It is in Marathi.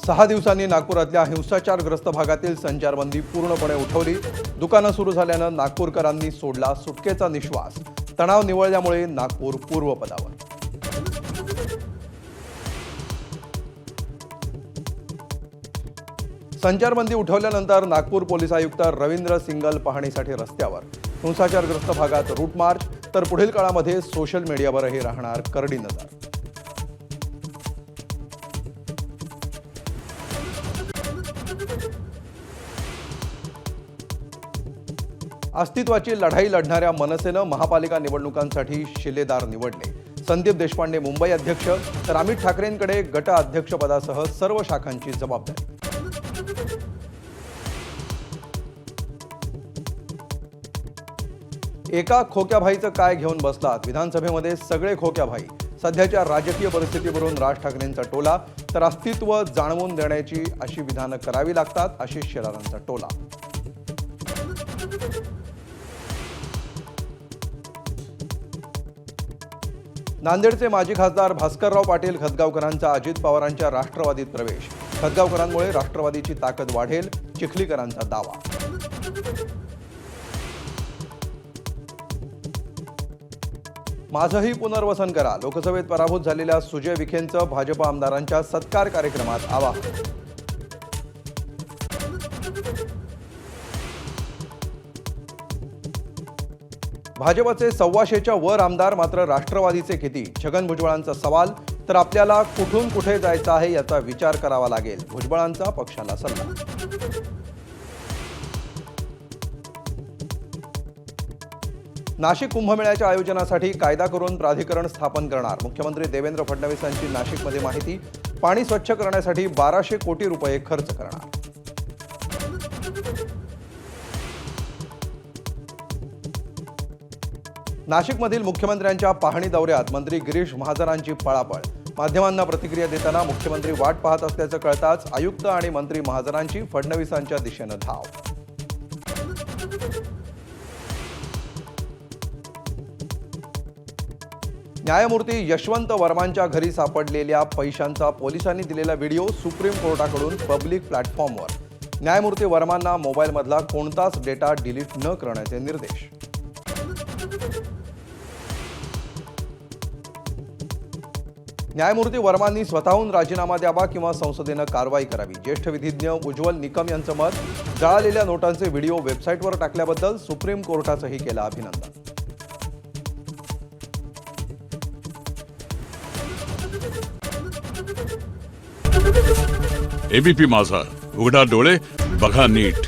6 दिवसांनी नागपुरातल्या हिंसाचारग्रस्त भागातील संचारबंदी पूर्णपणे उठवली। दुकानं सुरू झाल्यानं नागपूरकरांनी सोडला सुटकेचा निश्वास। तणाव निवळल्यामुळे नागपूर पूर्वपदावर। संचारबंदी उठवल्यानंतर नागपूर पोलीस आयुक्त रवींद्र सिंगल पाहणीसाठी रस्त्यावर। हिंसाचारग्रस्त भागात रूट मार्च, तर पुढील काळामध्ये सोशल मीडियावरही राहणार करडी नजर। अस्तित्वाची लढाई लढणाऱ्या मनसेनं महापालिका निवडणुकांसाठी शिलेदार निवडले। संदीप देशपांडे मुंबई अध्यक्ष, तर अमित ठाकरेंकडे गट अध्यक्षपदासह सर्व शाखांची जबाबदारी। एका खोक्याभाईचं काय घेऊन बसलात? विधानसभेमध्ये सगळे खोक्याभाई। सध्याच्या राजकीय परिस्थितीवरून राज ठाकरेंचा टोला, तर अस्तित्व जाणवून देण्याची अशी विधानं करावी लागतात आशिष शेलारांचा टोला। नांदेडचे माजी खासदार भास्करराव पाटील खतगावकरांचा अजित पवारांच्या राष्ट्रवादीत प्रवेश। खतगावकरांमुळे राष्ट्रवादीची ताकद वाढेल, चिखलीकरांचा दावा। माझंही पुनर्वसन करा, लोकसभेत पराभूत झालेल्या सुजय विखेंचं भाजप आमदारांच्या सत्कार कार्यक्रमात आवाहन। भाजपचे 125च्या वर आमदार, मात्र राष्ट्रवादीचे किती? छगन भुजबळांचा सवाल। तर आपल्याला कुठून कुठे जायचं आहे याचा विचार करावा लागेल, भुजबळांचा पक्षाला सल्ला। नाशिक कुंभमेळ्याच्या आयोजनासाठी कायदा करून प्राधिकरण स्थापन करणार, मुख्यमंत्री देवेंद्र फडणवीसांची नाशिकमध्ये माहिती। पाणी स्वच्छ करण्यासाठी 1200 कोटी रुपये खर्च करणार। नाशिकमधील मुख्यमंत्र्यांच्या पाहणी दौऱ्यात मंत्री गिरीश महाजनांची पळापळ। माध्यमांना प्रतिक्रिया देताना मुख्यमंत्री वाट पाहत असल्याचं कळताच आयुक्त आणि मंत्री महाजनांची फडणवीसांच्या दिशेनं धाव। न्यायमूर्ती यशवंत वर्मांच्या घरी सापडलेल्या पैशांचा पोलिसांनी दिलेला व्हिडिओ सुप्रीम कोर्टाकडून पब्लिक प्लॅटफॉर्मवर। न्यायमूर्ती वर्मांना मोबाईलमधला कोणताच डेटा डिलीट न करण्याचे निर्देश। न्यायमूर्ती वर्मांनी स्वतःहून राजीनामा द्यावा किंवा संसदेनं कारवाई करावी, ज्येष्ठ विधिज्ञ उज्ज्वल निकम यांचं मत। जळालेल्या नोटांचे व्हिडिओ वेबसाईटवर टाकल्याबद्दल सुप्रीम कोर्टाचंही केलं अभिनंदन। एबीपी माझा, उघडा डोळे बघा नीट।